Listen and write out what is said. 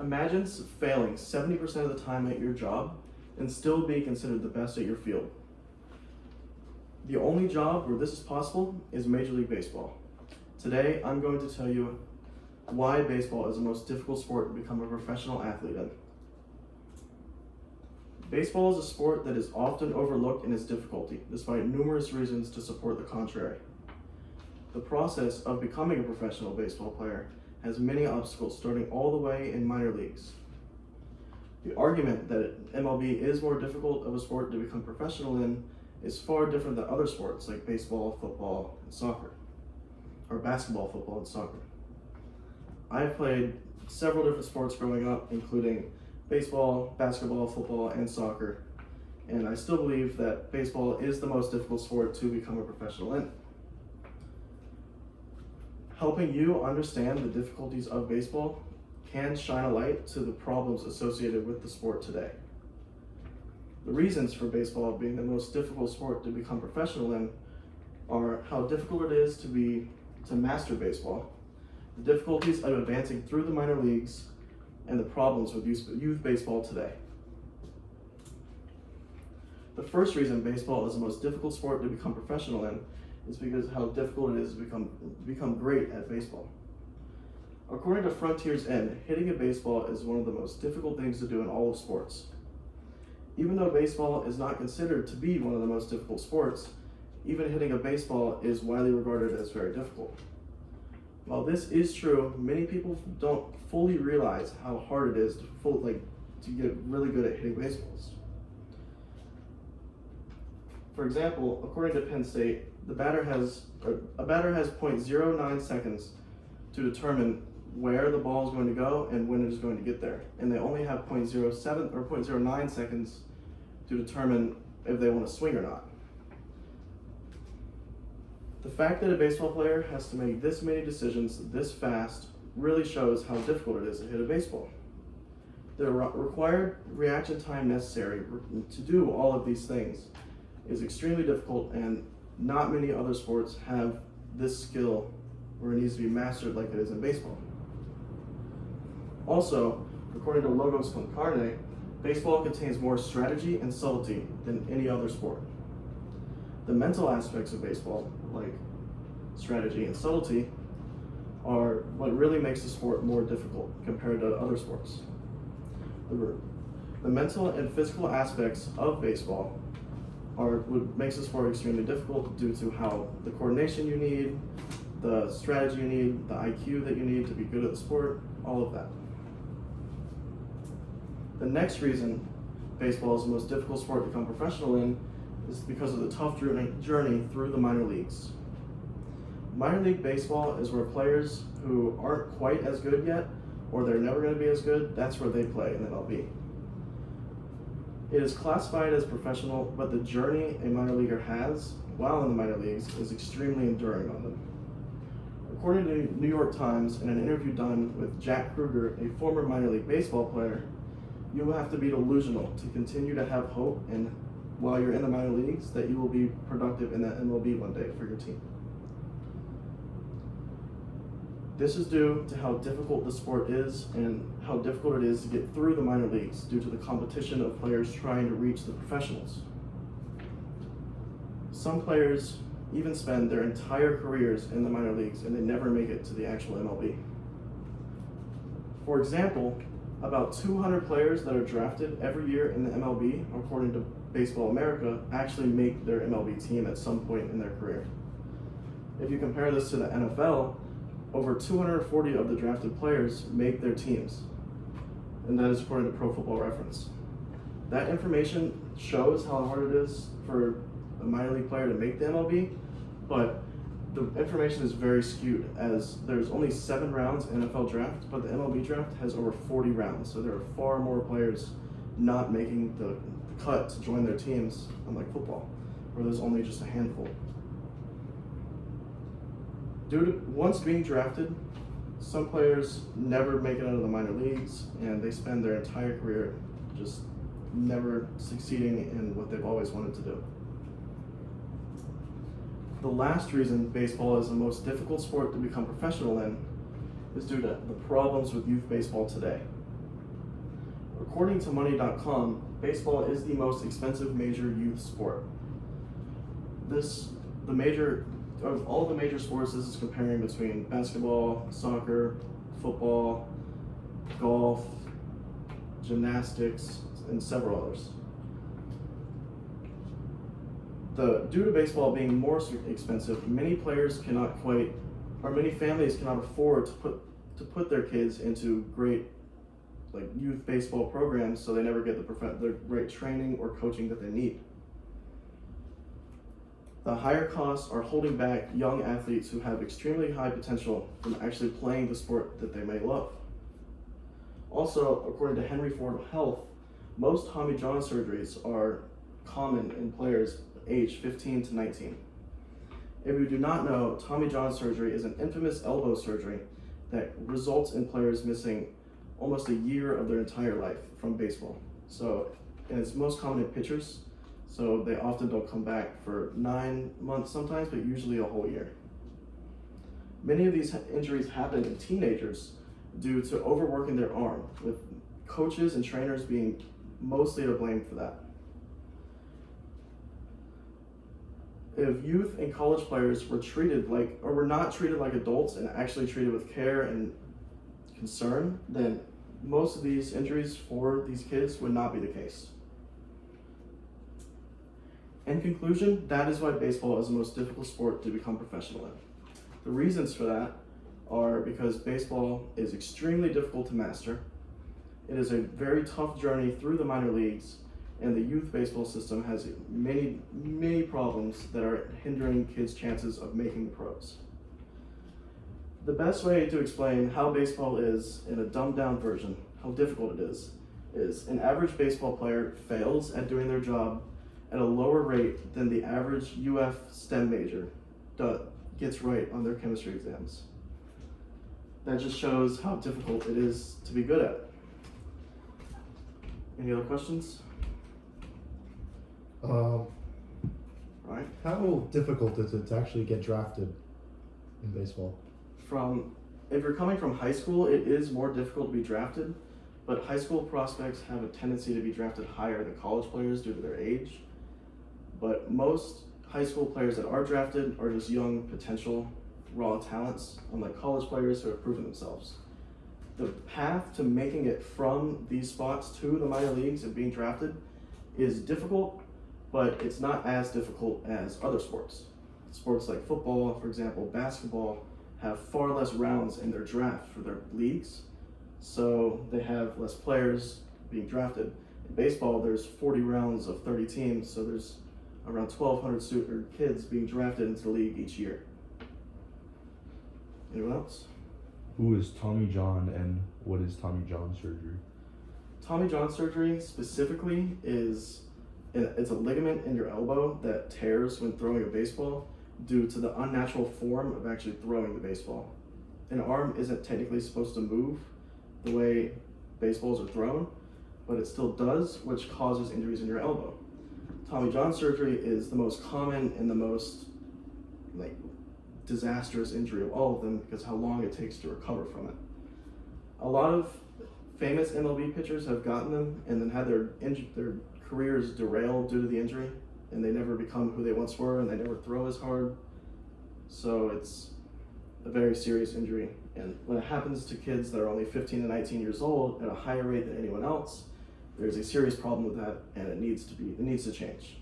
Imagine failing 70% of the time at your job and still being considered the best at your field. The only job where this is possible is Major League Baseball. Today, I'm going to tell you why baseball is the most difficult sport to become a professional athlete in. Baseball is a sport that is often overlooked in its difficulty, despite numerous reasons to support the contrary. The process of becoming a professional baseball player has many obstacles, starting all the way in minor leagues. The argument that MLB is more difficult of a sport to become professional in is far different than other sports like baseball, football, and soccer, or basketball, football, and soccer. I've played several different sports growing up, including baseball, basketball, football, and soccer, and I still believe that baseball is the most difficult sport to become a professional in. Helping you understand the difficulties of baseball can shine a light to the problems associated with the sport today. The reasons for baseball being the most difficult sport to become professional in are how difficult it is to master baseball, the difficulties of advancing through the minor leagues, and the problems with youth baseball today. The first reason baseball is the most difficult sport to become professional in is because of how difficult it is to become great at baseball. According to Frontier's End, hitting a baseball is one of the most difficult things to do in all of sports. Even though baseball is not considered to be one of the most difficult sports, even hitting a baseball is widely regarded as very difficult. While this is true, many people don't fully realize how hard it is to get really good at hitting baseballs. For example, according to Penn State, a batter has 0.09 seconds to determine where the ball is going to go and when it is going to get there, and they only have 0.07 or 0.09 seconds to determine if they want to swing or not. The fact that a baseball player has to make this many decisions this fast really shows how difficult it is to hit a baseball. The required reaction time necessary to do all of these things is extremely difficult, and not many other sports have this skill where it needs to be mastered like it is in baseball. Also, according to Logos con Carne, baseball contains more strategy and subtlety than any other sport. The mental aspects of baseball, like strategy and subtlety, are what really makes the sport more difficult compared to other sports. The mental and physical aspects of baseball are what makes the sport extremely difficult due to how the coordination you need, the strategy you need, the IQ that you need to be good at the sport, all of that. The next reason baseball is the most difficult sport to become professional in is because of the tough journey through the minor leagues. Minor league baseball is where players who aren't quite as good yet, or they're never going to be as good, that's where they play in MLB. It is classified as professional, but the journey a minor leaguer has while in the minor leagues is extremely enduring on them. According to New York Times, in an interview done with Jack Kruger, a former minor league baseball player, you will have to be delusional to continue to have hope and while you're in the minor leagues that you will be productive in the MLB one day for your team. This is due to how difficult the sport is and how difficult it is to get through the minor leagues due to the competition of players trying to reach the professionals. Some players even spend their entire careers in the minor leagues and they never make it to the actual MLB. For example, about 200 players that are drafted every year in the MLB, according to Baseball America, actually make their MLB team at some point in their career. If you compare this to the NFL, over 240 of the drafted players make their teams, and that is according to Pro Football Reference. That information shows how hard it is for a minor league player to make the MLB, but the information is very skewed as there's only 7 rounds in NFL draft, but the MLB draft has over 40 rounds, so there are far more players not making the cut to join their teams, unlike football, where there's only just a handful. Due to once being drafted, some players never make it out of the minor leagues, and they spend their entire career just never succeeding in what they've always wanted to do. The last reason baseball is the most difficult sport to become professional in is due to the problems with youth baseball today. According to Money.com, baseball is the most expensive major youth sport. Of all the major sports, this is comparing between basketball, soccer, football, golf, gymnastics, and several others. Due to baseball being more expensive, many families cannot afford to put their kids into great youth baseball programs, so they never get the great training or coaching that they need. The higher costs are holding back young athletes who have extremely high potential from actually playing the sport that they may love. Also, according to Henry Ford Health, most Tommy John surgeries are common in players aged 15 to 19. If you do not know, Tommy John surgery is an infamous elbow surgery that results in players missing almost a year of their entire life from baseball. And it's most common in pitchers, so they often don't come back for 9 months sometimes, but usually a whole year. Many of these injuries happen in teenagers due to overworking their arm, with coaches and trainers being mostly to blame for that. If youth and college players were not treated like adults and actually treated with care and concern, then most of these injuries for these kids would not be the case. In conclusion, that is why baseball is the most difficult sport to become professional in. The reasons for that are because baseball is extremely difficult to master. It is a very tough journey through the minor leagues, and the youth baseball system has many, many problems that are hindering kids' chances of making the pros. The best way to explain how baseball is in a dumbed down version, how difficult it is an average baseball player fails at doing their job at a lower rate than the average UF STEM major gets right on their chemistry exams. That just shows how difficult it is to be good at it. Any other questions? Right. How difficult is it to actually get drafted in baseball? If you're coming from high school, it is more difficult to be drafted, but high school prospects have a tendency to be drafted higher than college players due to their age. But most high school players that are drafted are just young, potential, raw talents, unlike college players who have proven themselves. The path to making it from these spots to the minor leagues and being drafted is difficult, but it's not as difficult as other sports. Sports like football, for example, basketball, have far less rounds in their draft for their leagues, so they have less players being drafted. In baseball, there's 40 rounds of 30 teams, so there's around 1,200 kids being drafted into the league each year. Anyone else? Who is Tommy John and what is Tommy John surgery? Tommy John surgery specifically it's a ligament in your elbow that tears when throwing a baseball due to the unnatural form of actually throwing the baseball. An arm isn't technically supposed to move the way baseballs are thrown, but it still does, which causes injuries in your elbow. Tommy John surgery is the most common and the most disastrous injury of all of them because how long it takes to recover from it. A lot of famous MLB pitchers have gotten them and then had their careers derailed due to the injury, and they never become who they once were, and they never throw as hard. So it's a very serious injury, and when it happens to kids that are only 15 to 19 years old at a higher rate than anyone else, there's a serious problem with that, and it needs to change.